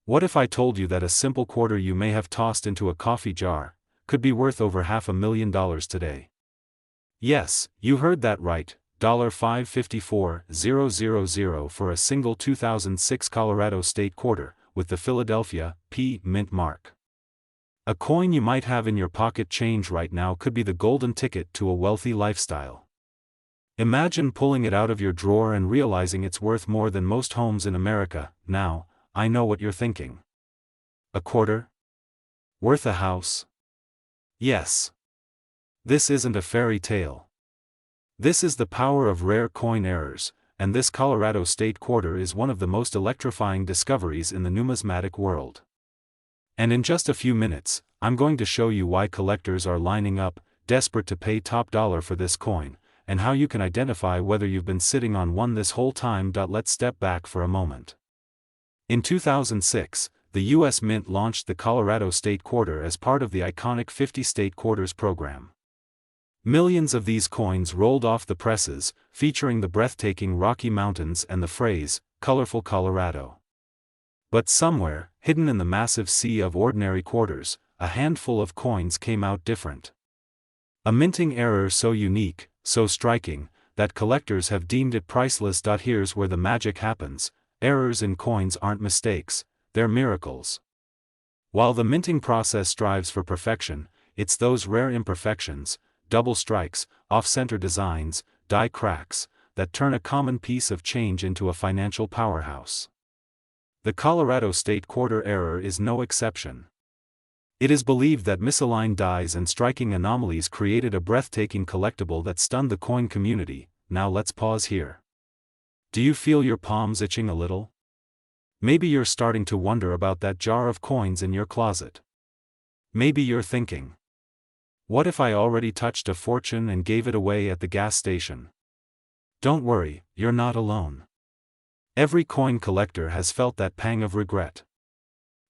What if I told you that a simple quarter you may have tossed into a coffee jar could be worth over $500,000 today? Yes, you heard that right, $554,000 for a single 2006 Colorado State quarter, with the Philadelphia P mint mark. A coin you might have in your pocket change right now could be the golden ticket to a wealthy lifestyle. Imagine pulling it out of your drawer and realizing it's worth more than most homes in America. Now, I know what you're thinking. A quarter? Worth a house? Yes. This isn't a fairy tale. This is the power of rare coin errors, and this Colorado State quarter is one of the most electrifying discoveries in the numismatic world. And in just a few minutes, I'm going to show you why collectors are lining up, desperate to pay top dollar for this coin, and how you can identify whether you've been sitting on one this whole time. Let's step back for a moment. In 2006, the U.S. Mint launched the Colorado State Quarter as part of the iconic 50 State Quarters program. Millions of these coins rolled off the presses, featuring the breathtaking Rocky Mountains and the phrase, "Colorful Colorado." But somewhere, hidden in the massive sea of ordinary quarters, a handful of coins came out different. A minting error so unique, so striking, that collectors have deemed it priceless. Here's where the magic happens. Errors in coins aren't mistakes, they're miracles. While the minting process strives for perfection, it's those rare imperfections, double strikes, off-center designs, die cracks, that turn a common piece of change into a financial powerhouse. The Colorado State Quarter error is no exception. It is believed that misaligned dies and striking anomalies created a breathtaking collectible that stunned the coin community. Now let's pause here. Do you feel your palms itching a little? Maybe you're starting to wonder about that jar of coins in your closet. Maybe you're thinking, what if I already touched a fortune and gave it away at the gas station? Don't worry, you're not alone. Every coin collector has felt that pang of regret.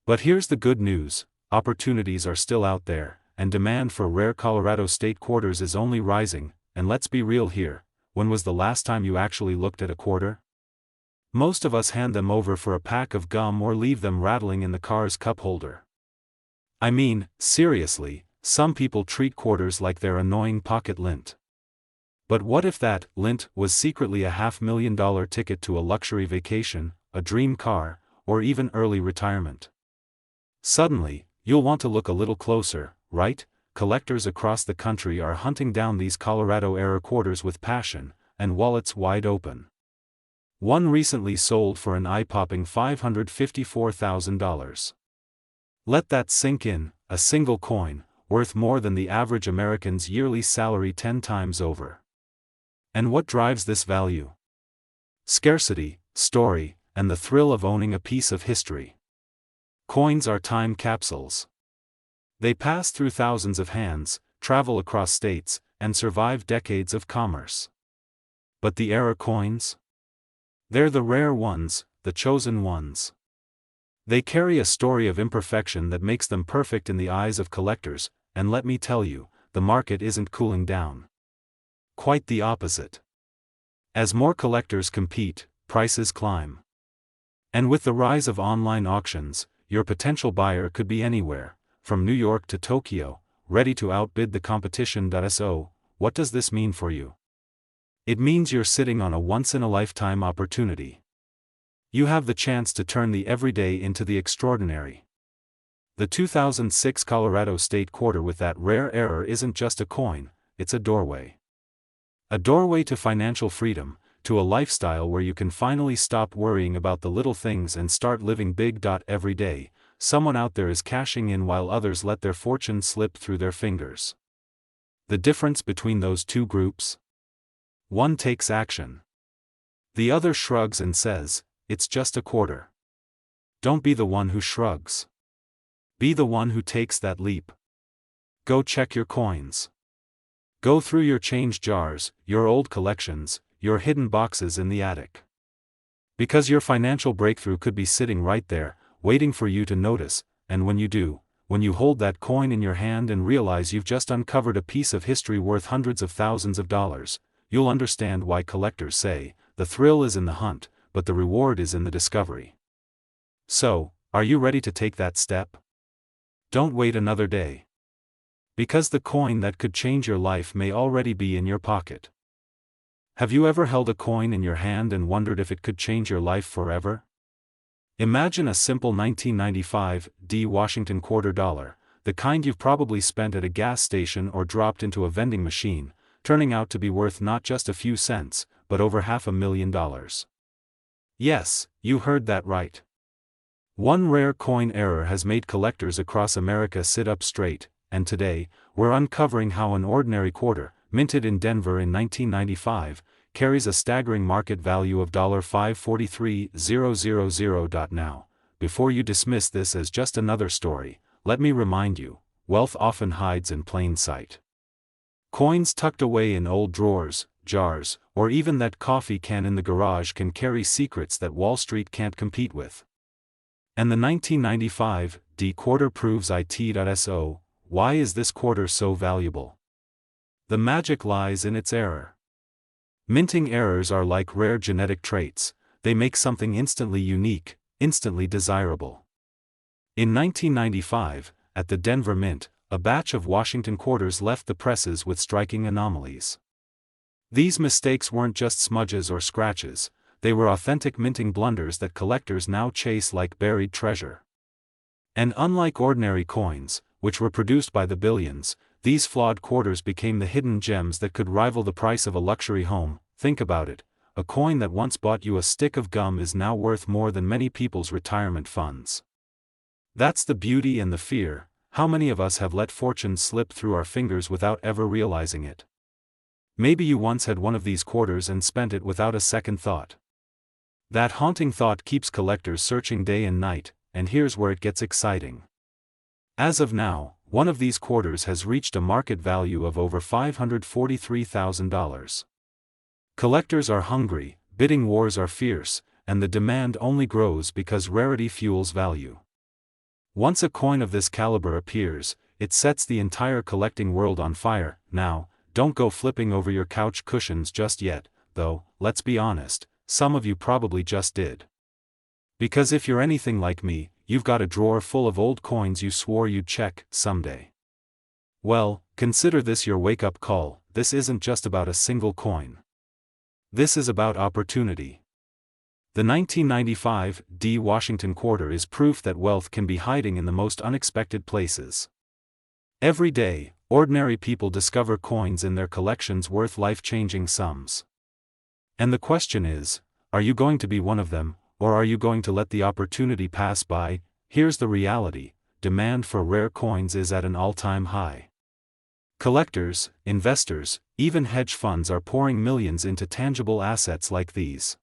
But here's the good news, opportunities are still out there, and demand for rare Colorado State quarters is only rising. And let's be real here. When was the last time you actually looked at a quarter? Most of us hand them over for a pack of gum or leave them rattling in the car's cup holder. I mean, seriously, some people treat quarters like their annoying pocket lint. But what if that lint was secretly a $500,000 ticket to a luxury vacation, a dream car, or even early retirement? Suddenly, you'll want to look a little closer, right? Collectors across the country are hunting down these Colorado-era quarters with passion, and wallets wide open. One recently sold for an eye-popping $554,000. Let that sink in, a single coin, worth more than the average American's yearly salary 10 times over. And what drives this value? Scarcity, story, and the thrill of owning a piece of history. Coins are time capsules. They pass through thousands of hands, travel across states, and survive decades of commerce. But the era coins? They're the rare ones, the chosen ones. They carry a story of imperfection that makes them perfect in the eyes of collectors, and let me tell you, the market isn't cooling down. Quite the opposite. As more collectors compete, prices climb. And with the rise of online auctions, your potential buyer could be anywhere, from New York to Tokyo, ready to outbid the competition. So, what does this mean for you? It means you're sitting on a once-in-a-lifetime opportunity. You have the chance to turn the everyday into the extraordinary. The 2006 Colorado State Quarter with that rare error isn't just a coin, it's a doorway. A doorway to financial freedom, to a lifestyle where you can finally stop worrying about the little things and start living big. Every day, someone out there is cashing in while others let their fortune slip through their fingers. The difference between those two groups? One takes action. The other shrugs and says, "It's just a quarter." Don't be the one who shrugs. Be the one who takes that leap. Go check your coins. Go through your change jars, your old collections, your hidden boxes in the attic. Because your financial breakthrough could be sitting right there, waiting for you to notice, and when you do, when you hold that coin in your hand and realize you've just uncovered a piece of history worth hundreds of thousands of dollars, you'll understand why collectors say, the thrill is in the hunt, but the reward is in the discovery. So, Are you ready to take that step? Don't wait another day. Because the coin that could change your life may already be in your pocket. Have you ever held a coin in your hand and wondered if it could change your life forever? Imagine a simple 1995 Washington $quarter, the kind you've probably spent at a gas station or dropped into a vending machine, turning out to be worth not just a few cents, but over $500,000. Yes, you heard that right. One rare coin error has made collectors across America sit up straight, and today, we're uncovering how an ordinary quarter, minted in Denver in 1995, carries a staggering market value of $543,000. Now, before you dismiss this as just another story, let me remind you, wealth often hides in plain sight. Coins tucked away in old drawers, jars, or even that coffee can in the garage can carry secrets that Wall Street can't compete with. And the 1995 quarter proves it. Why is this quarter so valuable? The magic lies in its error. Minting errors are like rare genetic traits, they make something instantly unique, instantly desirable. In 1995, at the Denver Mint, a batch of Washington quarters left the presses with striking anomalies. These mistakes weren't just smudges or scratches, they were authentic minting blunders that collectors now chase like buried treasure. And unlike ordinary coins, which were produced by the billions, these flawed quarters became the hidden gems that could rival the price of a luxury home. Think about it, a coin that once bought you a stick of gum is now worth more than many people's retirement funds. That's the beauty and the fear. How many of us have let fortunes slip through our fingers without ever realizing it? Maybe you once had one of these quarters and spent it without a second thought. That haunting thought keeps collectors searching day and night, and here's where it gets exciting. As of now, one of these quarters has reached a market value of over $543,000. Collectors are hungry, bidding wars are fierce, and the demand only grows because rarity fuels value. Once a coin of this caliber appears, it sets the entire collecting world on fire. Now, don't go flipping over your couch cushions just yet, though, let's be honest, some of you probably just did. Because if you're anything like me, you've got a drawer full of old coins you swore you'd check someday. Well, consider this your wake-up call. This isn't just about a single coin. This is about opportunity. The 1995 Washington quarter is proof that wealth can be hiding in the most unexpected places. Every day, ordinary people discover coins in their collections worth life-changing sums. And the question is, are you going to be one of them, or are you going to let the opportunity pass by? Here's the reality, demand for rare coins is at an all-time high. Collectors, investors, even hedge funds are pouring millions into tangible assets like these.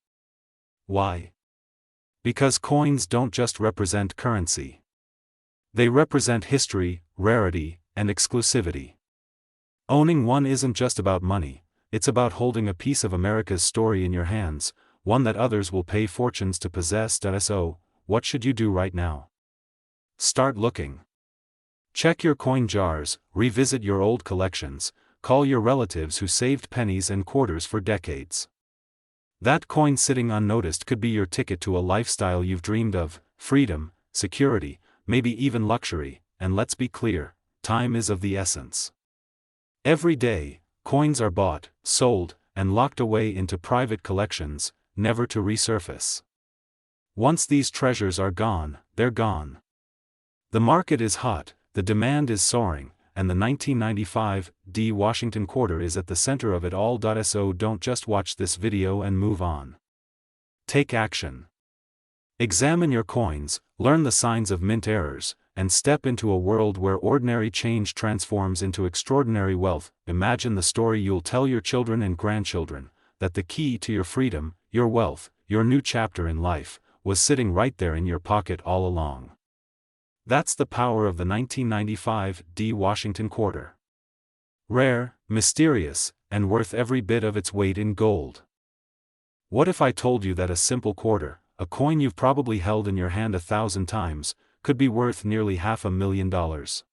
Why? Because coins don't just represent currency. They represent history, rarity, and exclusivity. Owning one isn't just about money, it's about holding a piece of America's story in your hands, one that others will pay fortunes to possess. So, what should you do right now? Start looking. Check your coin jars, revisit your old collections, call your relatives who saved pennies and quarters for decades. That coin sitting unnoticed could be your ticket to a lifestyle you've dreamed of, freedom, security, maybe even luxury, and let's be clear, time is of the essence. Every day, coins are bought, sold, and locked away into private collections, never to resurface. Once these treasures are gone, they're gone. The market is hot, the demand is soaring, and the 1995 Washington quarter is at the center of it all. So don't just watch this video and move on. Take action. Examine your coins, learn the signs of mint errors, and step into a world where ordinary change transforms into extraordinary wealth. Imagine the story you'll tell your children and grandchildren, that the key to your freedom, your wealth, your new chapter in life, was sitting right there in your pocket all along. That's the power of the 1995 Washington quarter. Rare, mysterious, and worth every bit of its weight in gold. What if I told you that a simple quarter, a coin you've probably held in your hand 1,000 times, could be worth nearly $500,000?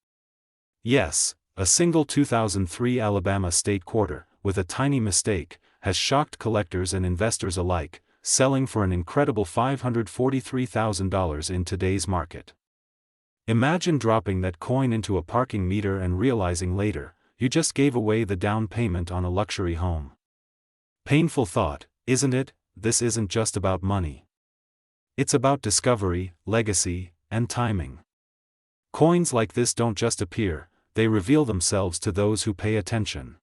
Yes, a single 2003 Alabama state quarter, with a tiny mistake, has shocked collectors and investors alike. selling for an incredible $543,000 in today's market. Imagine dropping that coin into a parking meter and realizing later, you just gave away the down payment on a luxury home. Painful thought, isn't it? This isn't just about money. It's about discovery, legacy, and timing. Coins like this don't just appear, they reveal themselves to those who pay attention.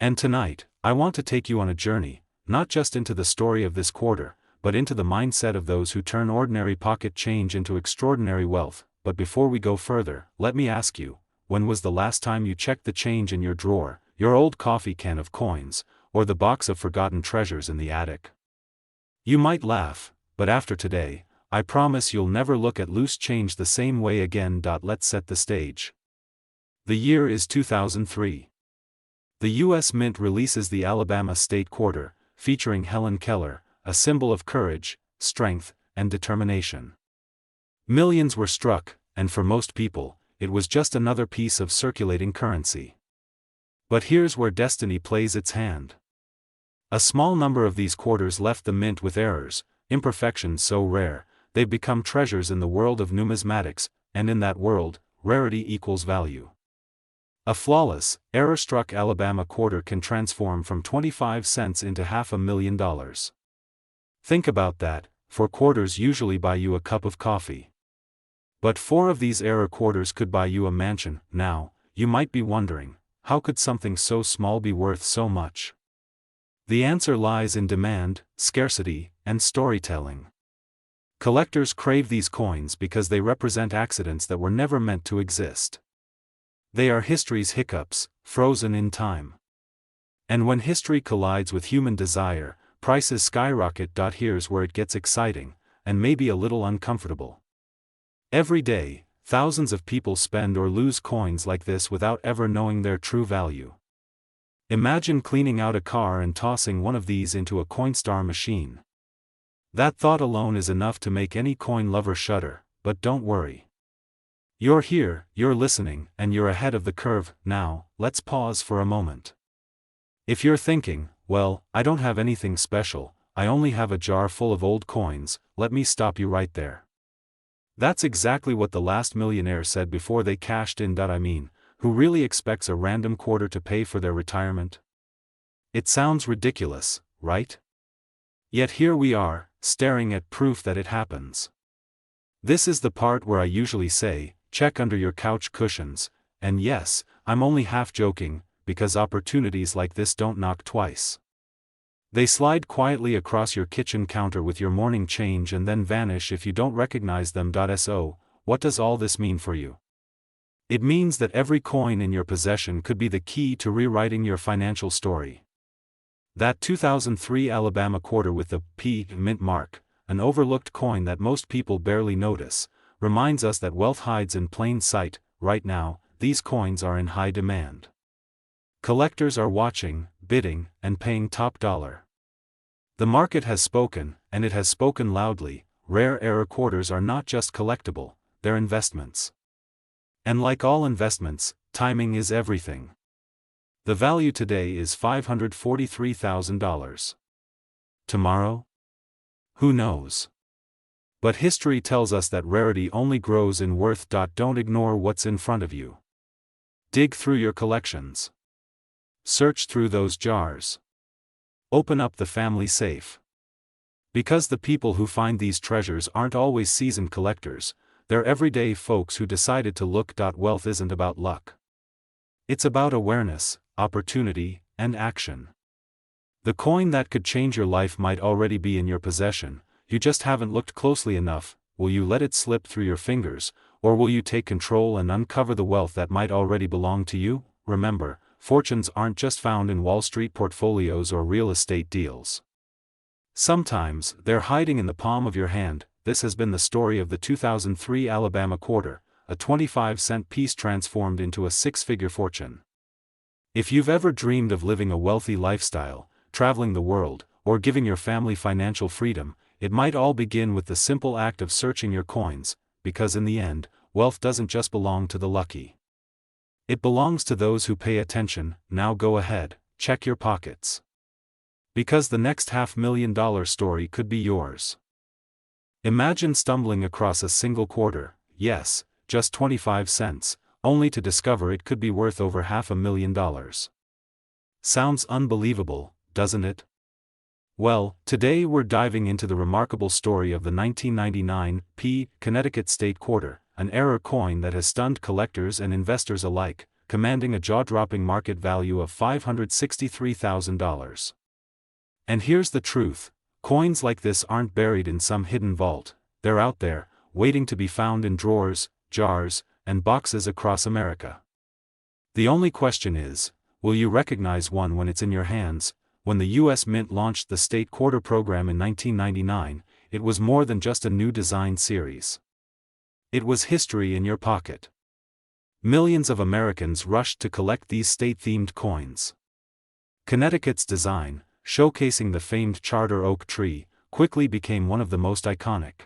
And tonight, I want to take you on a journey, not just into the story of this quarter, but into the mindset of those who turn ordinary pocket change into extraordinary wealth. But before we go further, let me ask you, when was the last time you checked the change in your drawer, your old coffee can of coins, or the box of forgotten treasures in the attic? You might laugh, but after today, I promise you'll never look at loose change the same way again. Let's set the stage. The year is 2003. The U.S. Mint releases the Alabama State Quarter, featuring Helen Keller, a symbol of courage, strength, and determination. Millions were struck, and for most people, it was just another piece of circulating currency. But here's where destiny plays its hand. A small number of these quarters left the mint with errors, imperfections so rare, they've become treasures in the world of numismatics, and in that world, rarity equals value. A flawless, error-struck Alabama quarter can transform from 25 cents into $500,000. Think about that, for quarters usually buy you a cup of coffee. But 4 of these error quarters could buy you a mansion. Now, you might be wondering, how could something so small be worth so much? The answer lies in demand, scarcity, and storytelling. Collectors crave these coins because they represent accidents that were never meant to exist. They are history's hiccups, frozen in time. And when history collides with human desire, prices skyrocket. Here's where it gets exciting, and maybe a little uncomfortable. Every day, thousands of people spend or lose coins like this without ever knowing their true value. Imagine cleaning out a car and tossing one of these into a Coinstar machine. That thought alone is enough to make any coin lover shudder, but don't worry. You're here, you're listening, and you're ahead of the curve. Now, let's pause for a moment. If you're thinking, well, I don't have anything special, I only have a jar full of old coins, let me stop you right there. That's exactly what the last millionaire said before they cashed in. I mean, who really expects a random quarter to pay for their retirement? It sounds ridiculous, right? Yet here we are, staring at proof that it happens. This is the part where I usually say, check under your couch cushions, and yes, I'm only half joking, because opportunities like this don't knock twice. They slide quietly across your kitchen counter with your morning change and then vanish if you don't recognize them. So, what does all this mean for you? It means that every coin in your possession could be the key to rewriting your financial story. That 2003 Alabama quarter with the P mint mark, an overlooked coin that most people barely notice, reminds us that wealth hides in plain sight. Right now, these coins are in high demand. Collectors are watching, bidding, and paying top dollar. The market has spoken, and it has spoken loudly. Rare error quarters are not just collectible, they're investments. And like all investments, timing is everything. The value today is $543,000. Tomorrow? Who knows? But history tells us that rarity only grows in worth. Don't ignore what's in front of you. Dig through your collections. Search through those jars. Open up the family safe. Because the people who find these treasures aren't always seasoned collectors, they're everyday folks who decided to look. Wealth isn't about luck. It's about awareness, opportunity, and action. The coin that could change your life might already be in your possession, you just haven't looked closely enough. Will you let it slip through your fingers, or will you take control and uncover the wealth that might already belong to you? Remember, fortunes aren't just found in Wall Street portfolios or real estate deals. Sometimes, they're hiding in the palm of your hand. This has been the story of the 2003 Alabama quarter, a 25-cent piece transformed into a six-figure fortune. If you've ever dreamed of living a wealthy lifestyle, traveling the world, or giving your family financial freedom, it might all begin with the simple act of searching your coins, because in the end, wealth doesn't just belong to the lucky. It belongs to those who pay attention. Now go ahead, check your pockets. Because the next $500,000 story could be yours. Imagine stumbling across a single quarter, yes, just 25 cents, only to discover it could be worth over $500,000. Sounds unbelievable, doesn't it? Well, today we're diving into the remarkable story of the 1999 Connecticut State Quarter, an error coin that has stunned collectors and investors alike, commanding a jaw-dropping market value of $563,000. And here's the truth, coins like this aren't buried in some hidden vault, they're out there, waiting to be found in drawers, jars, and boxes across America. The only question is, will you recognize one when it's in your hands? When the U.S. Mint launched the State Quarter program in 1999, it was more than just a new design series. It was history in your pocket. Millions of Americans rushed to collect these state-themed coins. Connecticut's design, showcasing the famed charter oak tree, quickly became one of the most iconic.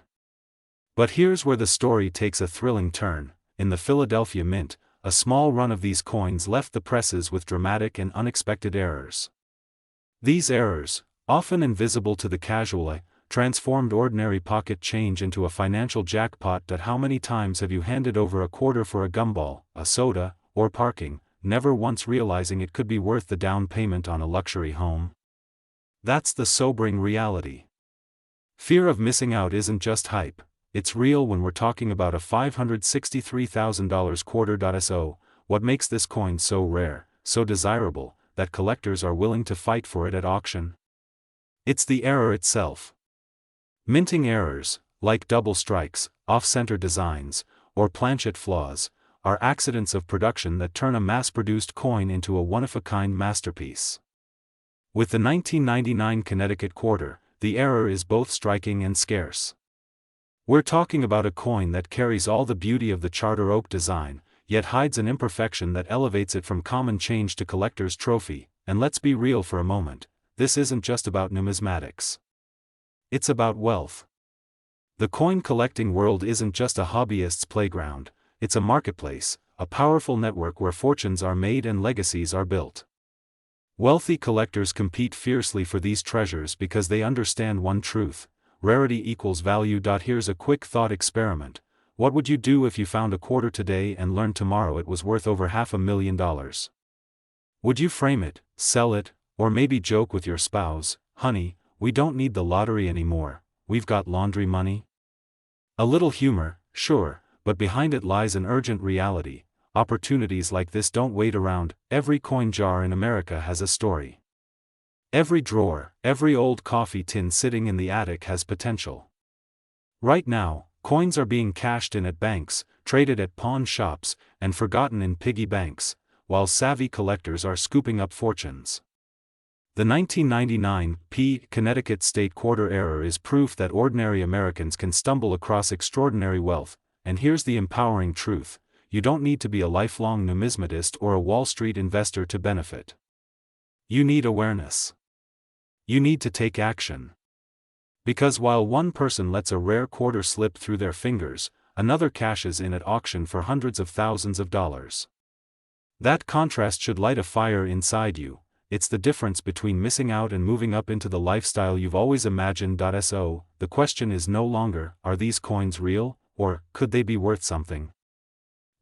But here's where the story takes a thrilling turn. In the Philadelphia Mint, a small run of these coins left the presses with dramatic and unexpected errors. These errors, often invisible to the casual eye, transformed ordinary pocket change into a financial jackpot. How many times have you handed over a quarter for a gumball, a soda, or parking, never once realizing it could be worth the down payment on a luxury home? That's the sobering reality. Fear of missing out isn't just hype, it's real when we're talking about a $563,000 quarter. So, what makes this coin so rare, so desirable, that collectors are willing to fight for it at auction? It's the error itself. Minting errors, like double strikes, off-center designs, or planchet flaws, are accidents of production that turn a mass-produced coin into a one-of-a-kind masterpiece. With the 1999 Connecticut Quarter, the error is both striking and scarce. We're talking about a coin that carries all the beauty of the charter oak design, yet hides an imperfection that elevates it from common change to collector's trophy. And let's be real for a moment, this isn't just about numismatics. It's about wealth. The coin collecting world isn't just a hobbyist's playground, it's a marketplace, a powerful network where fortunes are made and legacies are built. Wealthy collectors compete fiercely for these treasures because they understand one truth: rarity equals value. Here's a quick thought experiment. What would you do if you found a quarter today and learned tomorrow it was worth over $500,000? Would you frame it, sell it, or maybe joke with your spouse, "Honey, we don't need the lottery anymore, we've got laundry money"? A little humor, sure, but behind it lies an urgent reality. Opportunities like this don't wait around. Every coin jar in America has a story. Every drawer, every old coffee tin sitting in the attic has potential. Right now, coins are being cashed in at banks, traded at pawn shops, and forgotten in piggy banks, while savvy collectors are scooping up fortunes. The 1999 Connecticut State Quarter error is proof that ordinary Americans can stumble across extraordinary wealth, and here's the empowering truth: you don't need to be a lifelong numismatist or a Wall Street investor to benefit. You need awareness. You need to take action. Because while one person lets a rare quarter slip through their fingers, another cashes in at auction for hundreds of thousands of dollars. That contrast should light a fire inside you. It's the difference between missing out and moving up into the lifestyle you've always imagined. So, the question is no longer, are these coins real, or could they be worth something?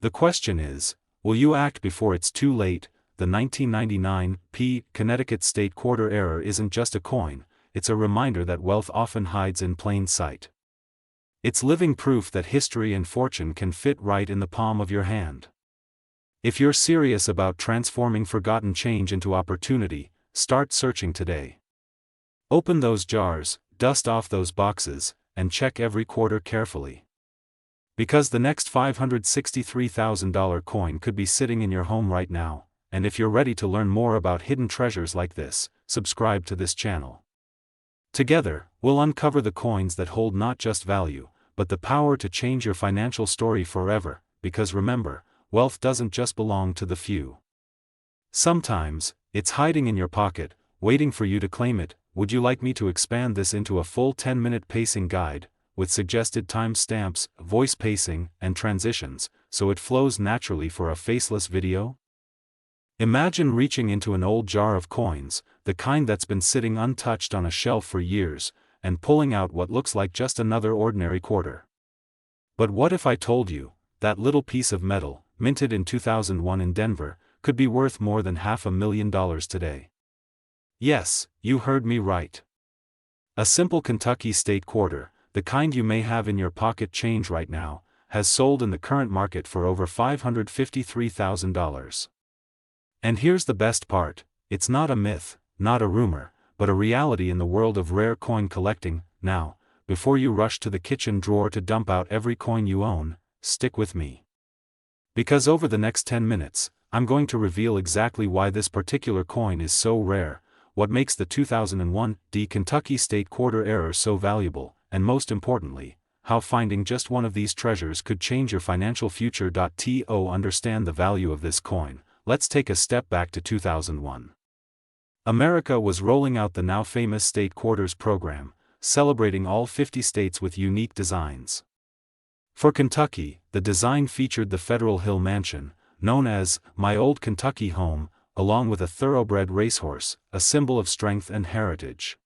The question is, will you act before it's too late? The 1999 Connecticut State Quarter error isn't just a coin, it's a reminder that wealth often hides in plain sight. It's living proof that history and fortune can fit right in the palm of your hand. If you're serious about transforming forgotten change into opportunity, start searching today. Open those jars, dust off those boxes, and check every quarter carefully. Because the next $563,000 coin could be sitting in your home right now, and if you're ready to learn more about hidden treasures like this, subscribe to this channel. Together, we'll uncover the coins that hold not just value, but the power to change your financial story forever, because remember, wealth doesn't just belong to the few. Sometimes, it's hiding in your pocket, waiting for you to claim it. Would you like me to expand this into a full 10-minute pacing guide, with suggested timestamps, voice pacing, and transitions, so it flows naturally for a faceless video? Imagine reaching into an old jar of coins, the kind that's been sitting untouched on a shelf for years, and pulling out what looks like just another ordinary quarter. But what if I told you, that little piece of metal, minted in 2001 in Denver, could be worth more than $500,000 today? Yes, you heard me right. A simple Kentucky state quarter, the kind you may have in your pocket change right now, has sold in the current market for over $553,000. And here's the best part, it's not a myth, not a rumor, but a reality in the world of rare coin collecting. Now, before you rush to the kitchen drawer to dump out every coin you own, stick with me. Because over the next 10 minutes, I'm going to reveal exactly why this particular coin is so rare, what makes the 2001 Kentucky State Quarter Error so valuable, and most importantly, how finding just one of these treasures could change your financial future. To understand the value of this coin, let's take a step back to 2001. America was rolling out the now famous State Quarters program, celebrating all 50 states with unique designs. For Kentucky, the design featured the Federal Hill Mansion, known as My Old Kentucky Home, along with a thoroughbred racehorse, a symbol of strength and heritage.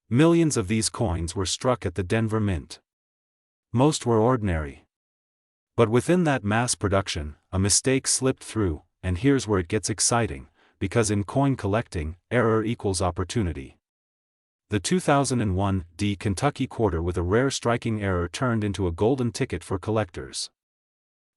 Millions of these coins were struck at the Denver Mint. Most were ordinary. But within that mass production, a mistake slipped through, and here's where it gets exciting, because in coin collecting, error equals opportunity. The 2001 Kentucky quarter with a rare striking error turned into a golden ticket for collectors.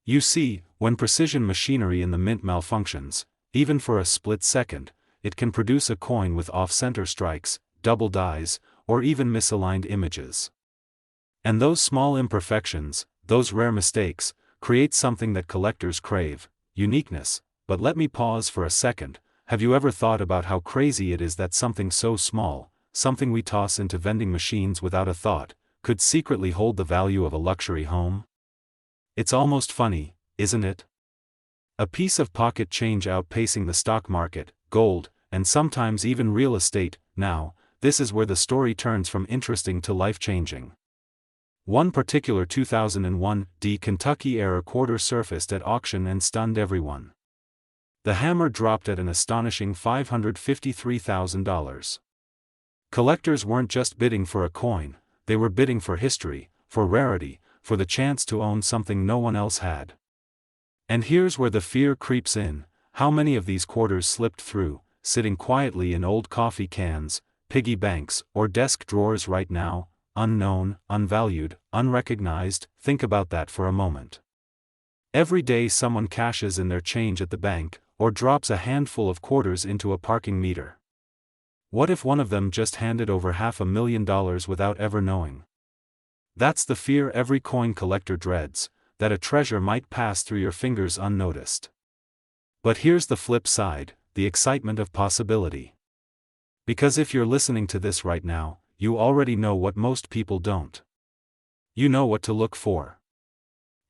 You see, when precision machinery in the mint malfunctions, even for a split second, it can produce a coin with off-center strikes, double dies, or even misaligned images. And those small imperfections, those rare mistakes, create something that collectors crave, uniqueness. But let me pause for a second. Have you ever thought about how crazy it is that something so small, something we toss into vending machines without a thought, could secretly hold the value of a luxury home? It's almost funny, isn't it? A piece of pocket change outpacing the stock market, gold, and sometimes even real estate. Now, this is where the story turns from interesting to life-changing. One particular 2001 Kentucky era quarter surfaced at auction and stunned everyone. The hammer dropped at an astonishing $553,000. Collectors weren't just bidding for a coin, they were bidding for history, for rarity, for the chance to own something no one else had. And here's where the fear creeps in: how many of these quarters slipped through, sitting quietly in old coffee cans, piggy banks, or desk drawers right now, unknown, unvalued, unrecognized? Think about that for a moment. Every day someone cashes in their change at the bank, or drops a handful of quarters into a parking meter. What if one of them just handed over $500,000 without ever knowing? That's the fear every coin collector dreads, that a treasure might pass through your fingers unnoticed. But here's the flip side, the excitement of possibility. Because if you're listening to this right now, you already know what most people don't. You know what to look for.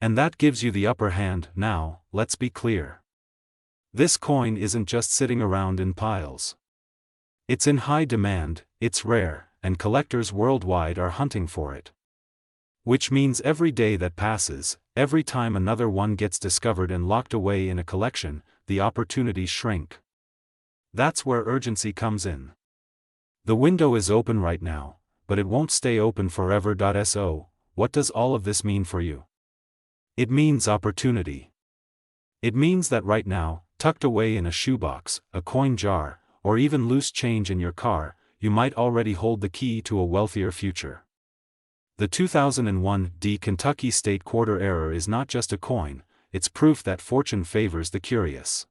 And that gives you the upper hand. Now, let's be clear. This coin isn't just sitting around in piles. It's in high demand, it's rare, and collectors worldwide are hunting for it. Which means every day that passes, every time another one gets discovered and locked away in a collection, the opportunities shrink. That's where urgency comes in. The window is open right now, but it won't stay open forever. So, what does all of this mean for you? It means opportunity. It means that right now, tucked away in a shoebox, a coin jar, or even loose change in your car, you might already hold the key to a wealthier future. The 2001 Kentucky State Quarter Error is not just a coin, it's proof that fortune favors the curious.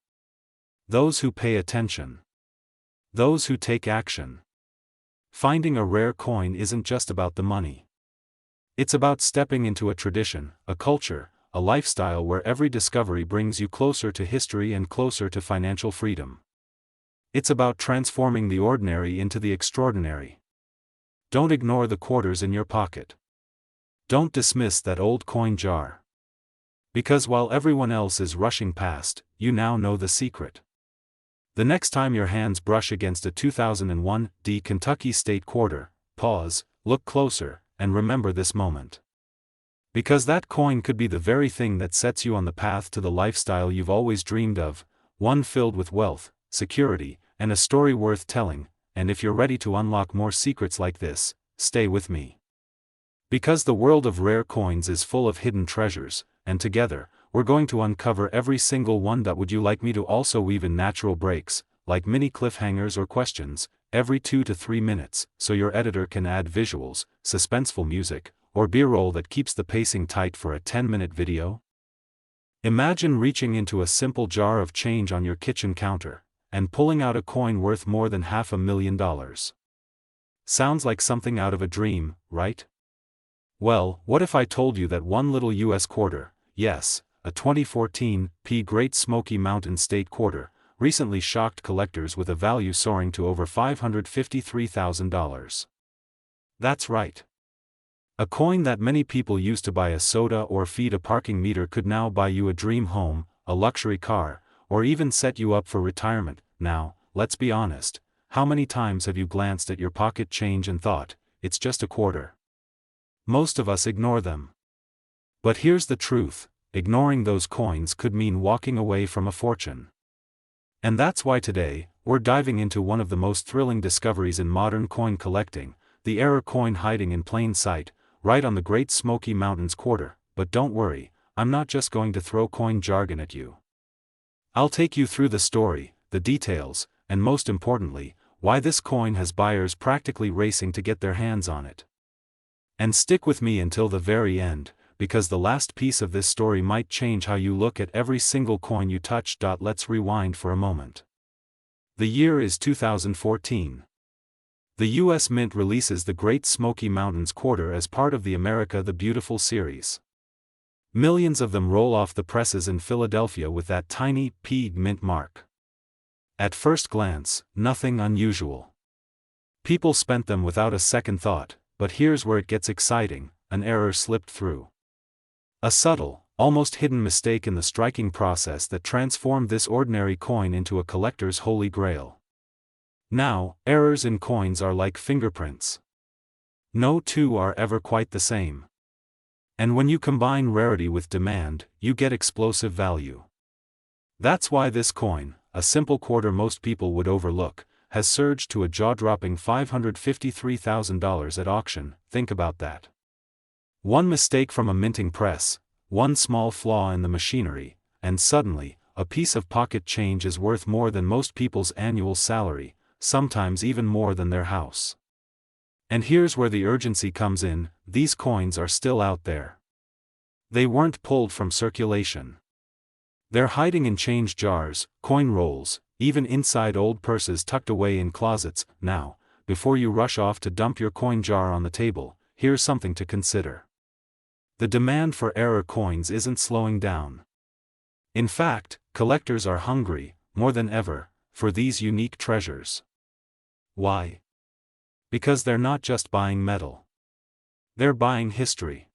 Those who pay attention. Those who take action. Finding a rare coin isn't just about the money. It's about stepping into a tradition, a culture, a lifestyle where every discovery brings you closer to history and closer to financial freedom. It's about transforming the ordinary into the extraordinary. Don't ignore the quarters in your pocket. Don't dismiss that old coin jar. Because while everyone else is rushing past, you now know the secret. The next time your hands brush against a 2001 Kentucky State Quarter, pause, look closer, and remember this moment. Because that coin could be the very thing that sets you on the path to the lifestyle you've always dreamed of, one filled with wealth, security, and a story worth telling, and if you're ready to unlock more secrets like this, stay with me. Because the world of rare coins is full of hidden treasures, and together, we're going to uncover every single one. Would you like me to also weave in natural breaks, like mini cliffhangers or questions, every 2 to 3 minutes, so your editor can add visuals, suspenseful music, or B-roll that keeps the pacing tight for a 10-minute video? Imagine reaching into a simple jar of change on your kitchen counter, and pulling out a coin worth more than $500,000. Sounds like something out of a dream, right? Well, what if I told you that one little US quarter, yes, a 2014 Great Smoky Mountains state quarter, recently shocked collectors with a value soaring to over $553,000. That's right. A coin that many people used to buy a soda or feed a parking meter could now buy you a dream home, a luxury car, or even set you up for retirement. Now, let's be honest, how many times have you glanced at your pocket change and thought, it's just a quarter? Most of us ignore them. But here's the truth, ignoring those coins could mean walking away from a fortune. And that's why today, we're diving into one of the most thrilling discoveries in modern coin collecting, the error coin hiding in plain sight, right on the Great Smoky Mountains quarter. But don't worry, I'm not just going to throw coin jargon at you. I'll take you through the story, the details, and most importantly, why this coin has buyers practically racing to get their hands on it. And stick with me until the very end, because the last piece of this story might change how you look at every single coin you touch. Let's rewind for a moment. The year is 2014. The U.S. Mint releases the Great Smoky Mountains quarter as part of the America the Beautiful series. Millions of them roll off the presses in Philadelphia with that tiny P mint mark. At first glance, nothing unusual. People spent them without a second thought, but here's where it gets exciting: an error slipped through. A subtle, almost hidden mistake in the striking process that transformed this ordinary coin into a collector's holy grail. Now, errors in coins are like fingerprints. No two are ever quite the same. And when you combine rarity with demand, you get explosive value. That's why this coin, a simple quarter most people would overlook, has surged to a jaw-dropping $553,000 at auction. Think about that. One mistake from a minting press, one small flaw in the machinery, and suddenly, a piece of pocket change is worth more than most people's annual salary, sometimes even more than their house. And here's where the urgency comes in: these coins are still out there. They weren't pulled from circulation. They're hiding in change jars, coin rolls, even inside old purses tucked away in closets. Now, before you rush off to dump your coin jar on the table, here's something to consider. The demand for error coins isn't slowing down. In fact, collectors are hungry, more than ever, for these unique treasures. Why? Because they're not just buying metal. They're buying history.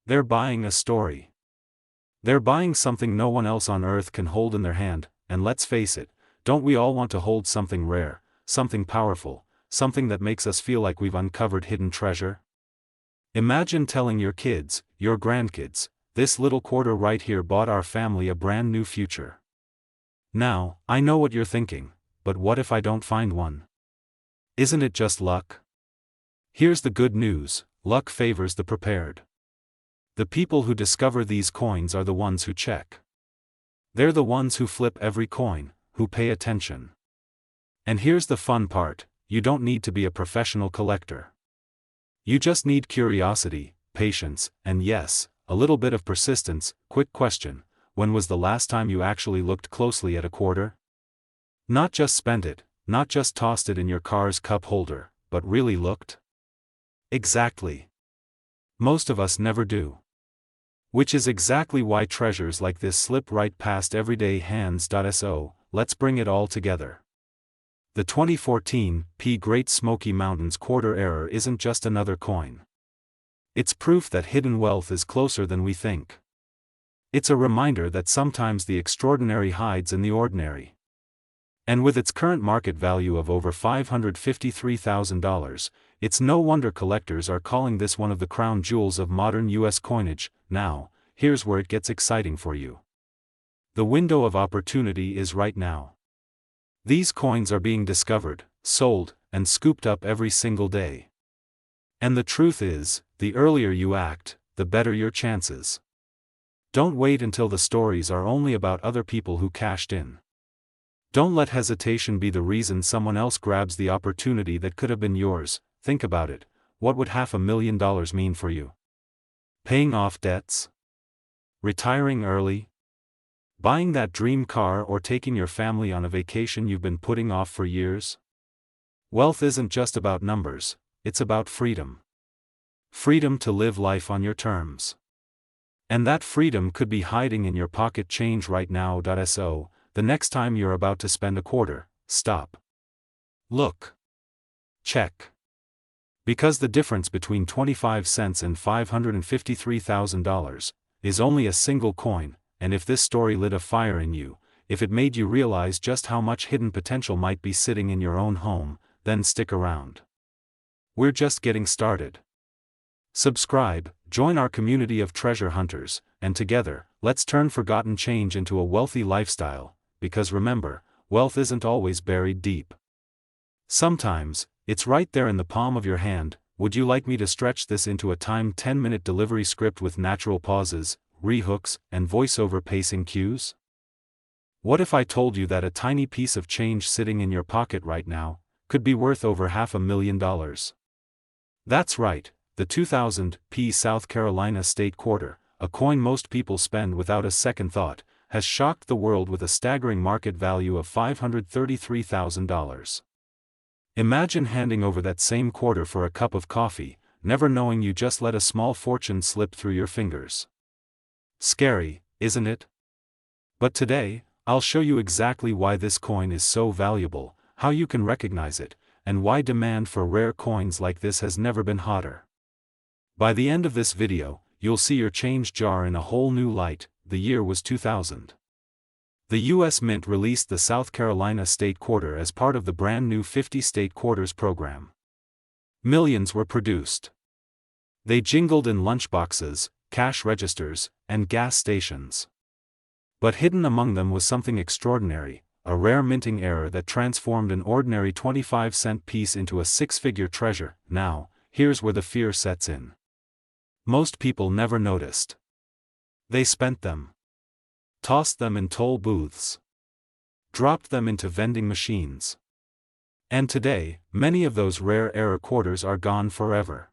They're buying a story. They're buying something no one else on earth can hold in their hand, and let's face it, don't we all want to hold something rare, something powerful, something that makes us feel like we've uncovered hidden treasure? Imagine telling your kids, your grandkids, this little quarter right here bought our family a brand new future. Now, I know what you're thinking, but what if I don't find one? Isn't it just luck? Here's the good news: luck favors the prepared. The people who discover these coins are the ones who check. They're the ones who flip every coin, who pay attention. And here's the fun part: you don't need to be a professional collector. You just need curiosity, patience, and yes, a little bit of persistence. Quick question: when was the last time you actually looked closely at a quarter? Not just spent it, not just tossed it in your car's cup holder, but really looked? Exactly. Most of us never do. Which is exactly why treasures like this slip right past everyday hands. So, let's bring it all together. The 2014 Great Smoky Mountains quarter error isn't just another coin. It's proof that hidden wealth is closer than we think. It's a reminder that sometimes the extraordinary hides in the ordinary. And with its current market value of over $553,000, it's no wonder collectors are calling this one of the crown jewels of modern U.S. coinage. Now, here's where it gets exciting for you. The window of opportunity is right now. These coins are being discovered, sold, and scooped up every single day. And the truth is, the earlier you act, the better your chances. Don't wait until the stories are only about other people who cashed in. Don't let hesitation be the reason someone else grabs the opportunity that could have been yours. Think about it. What would $500,000 mean for you? Paying off debts? Retiring early? Buying that dream car, or taking your family on a vacation you've been putting off for years? Wealth isn't just about numbers, it's about freedom. Freedom to live life on your terms. And that freedom could be hiding in your pocket change right now. So, the next time you're about to spend a quarter, stop. Look. Check. Because the difference between 25 cents and $553,000 is only a single coin. And if this story lit a fire in you, if it made you realize just how much hidden potential might be sitting in your own home, then stick around. We're just getting started. Subscribe, join our community of treasure hunters, and together, let's turn forgotten change into a wealthy lifestyle, because remember, wealth isn't always buried deep. Sometimes, it's right there in the palm of your hand. Would you like me to stretch this into a timed 10-minute delivery script with natural pauses, rehooks, and voiceover pacing cues? What if I told you that a tiny piece of change sitting in your pocket right now could be worth over $500,000? That's right, the 2000 South Carolina State Quarter, a coin most people spend without a second thought, has shocked the world with a staggering market value of $533,000. Imagine handing over that same quarter for a cup of coffee, never knowing you just let a small fortune slip through your fingers. Scary, isn't it? But today, I'll show you exactly why this coin is so valuable, how you can recognize it, and why demand for rare coins like this has never been hotter. By the end of this video, you'll see your change jar in a whole new light. The year was 2000. The U.S. Mint released the South Carolina State Quarter as part of the brand new 50 State Quarters program. Millions were produced. They jingled in lunchboxes, cash registers, and gas stations. But hidden among them was something extraordinary, a rare minting error that transformed an ordinary 25-cent piece into a six-figure treasure. Now, here's where the fear sets in. Most people never noticed. They spent them. Tossed them in toll booths. Dropped them into vending machines. And today, many of those rare error quarters are gone forever.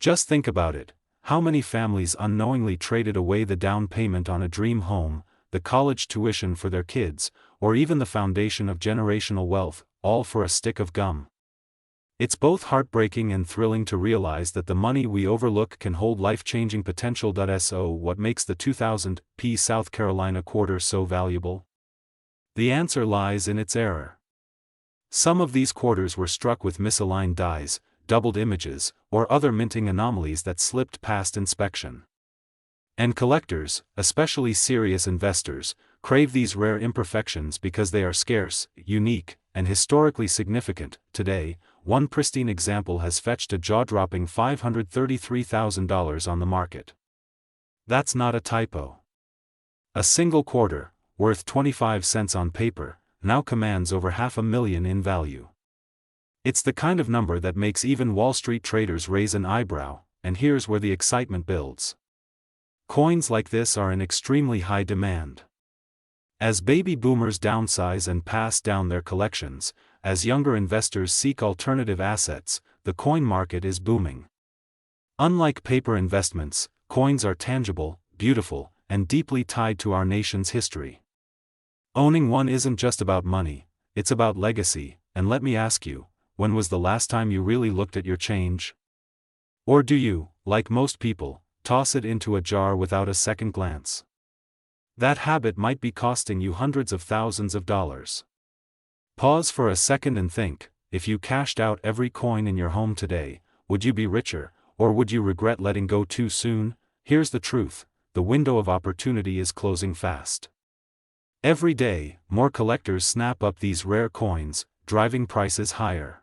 Just think about it. How many families unknowingly traded away the down payment on a dream home, the college tuition for their kids, or even the foundation of generational wealth, all for a stick of gum? It's both heartbreaking and thrilling to realize that the money we overlook can hold life-changing potential. So, what makes the 2000 South Carolina quarter so valuable? The answer lies in its error. Some of these quarters were struck with misaligned dies, doubled images, or other minting anomalies that slipped past inspection. And collectors, especially serious investors, crave these rare imperfections because they are scarce, unique, and historically significant. Today, one pristine example has fetched a jaw-dropping $533,000 on the market. That's not a typo. A single quarter, worth 25 cents on paper, now commands over $500,000 in value. It's the kind of number that makes even Wall Street traders raise an eyebrow, and here's where the excitement builds. Coins like this are in extremely high demand. As baby boomers downsize and pass down their collections, as younger investors seek alternative assets, the coin market is booming. Unlike paper investments, coins are tangible, beautiful, and deeply tied to our nation's history. Owning one isn't just about money, it's about legacy. And let me ask you, when was the last time you really looked at your change? Or do you, like most people, toss it into a jar without a second glance? That habit might be costing you hundreds of thousands of dollars. Pause for a second and think, if you cashed out every coin in your home today, would you be richer, or would you regret letting go too soon? Here's the truth, the window of opportunity is closing fast. Every day, more collectors snap up these rare coins, driving prices higher.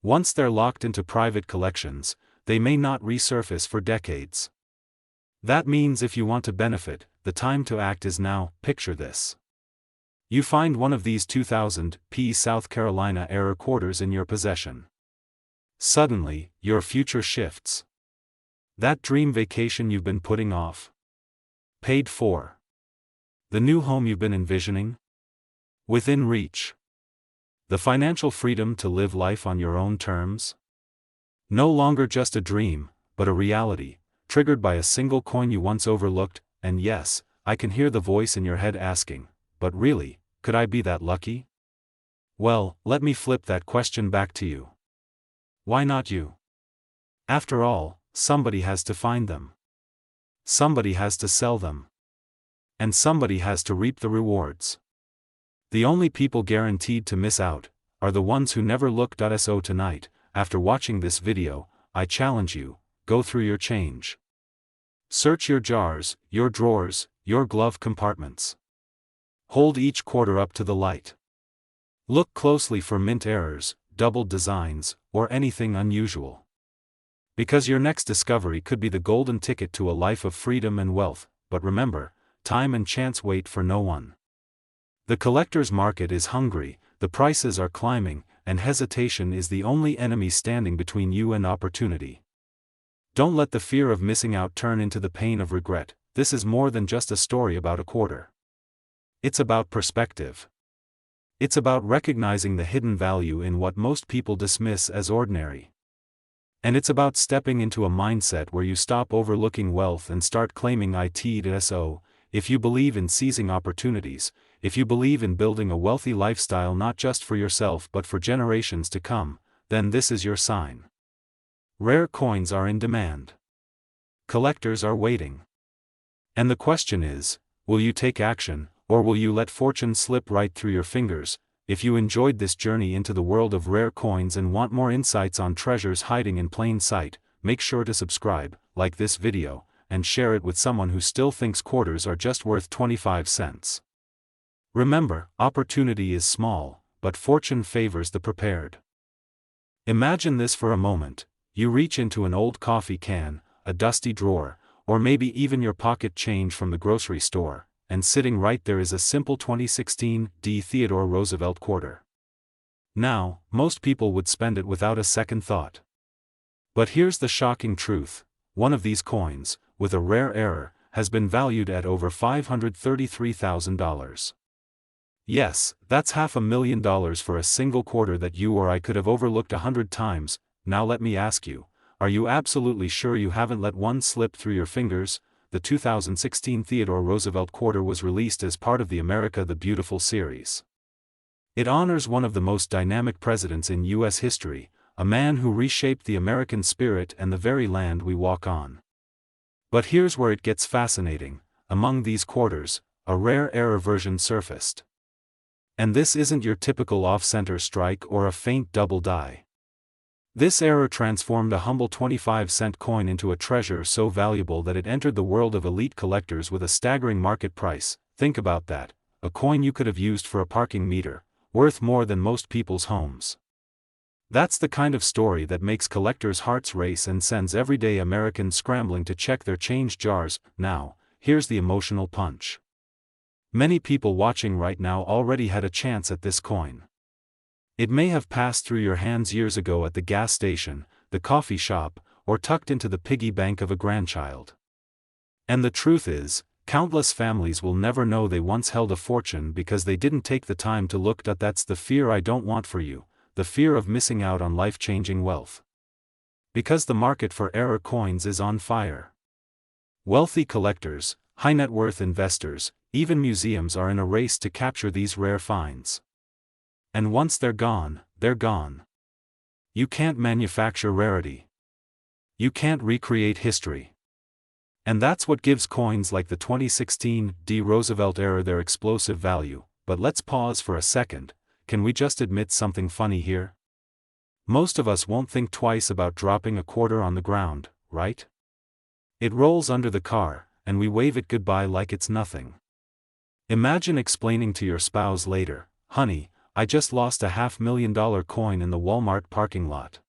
Once they're locked into private collections, they may not resurface for decades. That means if you want to benefit, the time to act is now. Picture this. You find one of these 2000 P South Carolina era quarters in your possession. Suddenly, your future shifts. That dream vacation you've been putting off. Paid for. The new home you've been envisioning. Within reach. The financial freedom to live life on your own terms. No longer just a dream, but a reality, triggered by a single coin you once overlooked. And yes, I can hear the voice in your head asking, but really, could I be that lucky? Well, let me flip that question back to you. Why not you? After all, somebody has to find them. Somebody has to sell them. And somebody has to reap the rewards. The only people guaranteed to miss out are the ones who never look. So tonight, after watching this video, I challenge you, go through your change. Search your jars, your drawers, your glove compartments. Hold each quarter up to the light. Look closely for mint errors, doubled designs, or anything unusual. Because your next discovery could be the golden ticket to a life of freedom and wealth. But remember, time and chance wait for no one. The collector's market is hungry, the prices are climbing, and hesitation is the only enemy standing between you and opportunity. Don't let the fear of missing out turn into the pain of regret. This is more than just a story about a quarter. It's about perspective. It's about recognizing the hidden value in what most people dismiss as ordinary. And it's about stepping into a mindset where you stop overlooking wealth and start claiming it. So, if you believe in seizing opportunities, if you believe in building a wealthy lifestyle not just for yourself but for generations to come, then this is your sign. Rare coins are in demand. Collectors are waiting. And the question is, will you take action, or will you let fortune slip right through your fingers? If you enjoyed this journey into the world of rare coins and want more insights on treasures hiding in plain sight, make sure to subscribe, like this video, and share it with someone who still thinks quarters are just worth 25 cents. Remember, opportunity is small, but fortune favors the prepared. Imagine this for a moment. You reach into an old coffee can, a dusty drawer, or maybe even your pocket change from the grocery store, and sitting right there is a simple 2016 Theodore Roosevelt quarter. Now, most people would spend it without a second thought. But here's the shocking truth: one of these coins, with a rare error, has been valued at over $533,000. Yes, that's $500,000 for a single quarter that you or I could have overlooked 100 times. Now let me ask you, are you absolutely sure you haven't let one slip through your fingers? The 2016 Theodore Roosevelt quarter was released as part of the America the Beautiful series. It honors one of the most dynamic presidents in U.S. history, a man who reshaped the American spirit and the very land we walk on. But here's where it gets fascinating: among these quarters, a rare error version surfaced. And this isn't your typical off-center strike or a faint double die. This error transformed a humble 25-cent coin into a treasure so valuable that it entered the world of elite collectors with a staggering market price. Think about that, a coin you could have used for a parking meter, worth more than most people's homes. That's the kind of story that makes collectors' hearts race and sends everyday Americans scrambling to check their change jars. Now, here's the emotional punch. Many people watching right now already had a chance at this coin. It may have passed through your hands years ago at the gas station, the coffee shop, or tucked into the piggy bank of a grandchild. And the truth is, countless families will never know they once held a fortune because they didn't take the time to look. That's the fear I don't want for you, the fear of missing out on life-changing wealth. Because the market for error coins is on fire. Wealthy collectors, high-net-worth investors, even museums are in a race to capture these rare finds. And once they're gone, they're gone. You can't manufacture rarity. You can't recreate history. And that's what gives coins like the 2016 Roosevelt era their explosive value. But let's pause for a second. Can we just admit something funny here? Most of us won't think twice about dropping a quarter on the ground, right? It rolls under the car, and we wave it goodbye like it's nothing. Imagine explaining to your spouse later, "Honey, I just lost a $500,000 coin in the Walmart parking lot."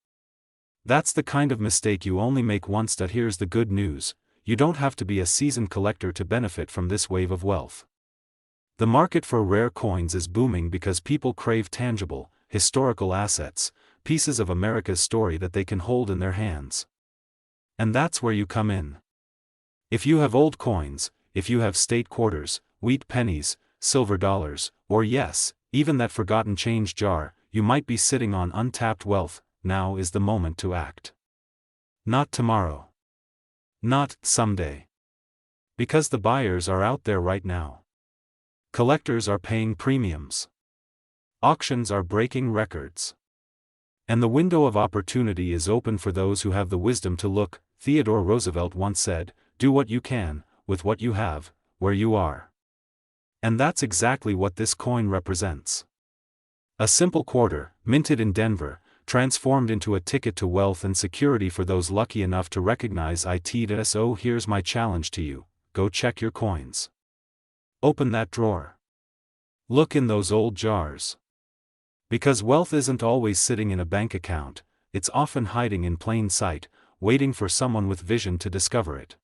That's the kind of mistake you only make once. Here's the good news: you don't have to be a seasoned collector to benefit from this wave of wealth. The market for rare coins is booming because people crave tangible, historical assets, pieces of America's story that they can hold in their hands. And that's where you come in. If you have old coins, if you have state quarters, wheat pennies, silver dollars, or yes, even that forgotten change jar, you might be sitting on untapped wealth. Now is the moment to act. Not tomorrow. Not someday. Because the buyers are out there right now. Collectors are paying premiums. Auctions are breaking records. And the window of opportunity is open for those who have the wisdom to look. Theodore Roosevelt once said, "Do what you can, with what you have, where you are." And that's exactly what this coin represents. A simple quarter, minted in Denver, transformed into a ticket to wealth and security for those lucky enough to recognize it. So here's my challenge to you: go check your coins. Open that drawer. Look in those old jars. Because wealth isn't always sitting in a bank account, it's often hiding in plain sight, waiting for someone with vision to discover it.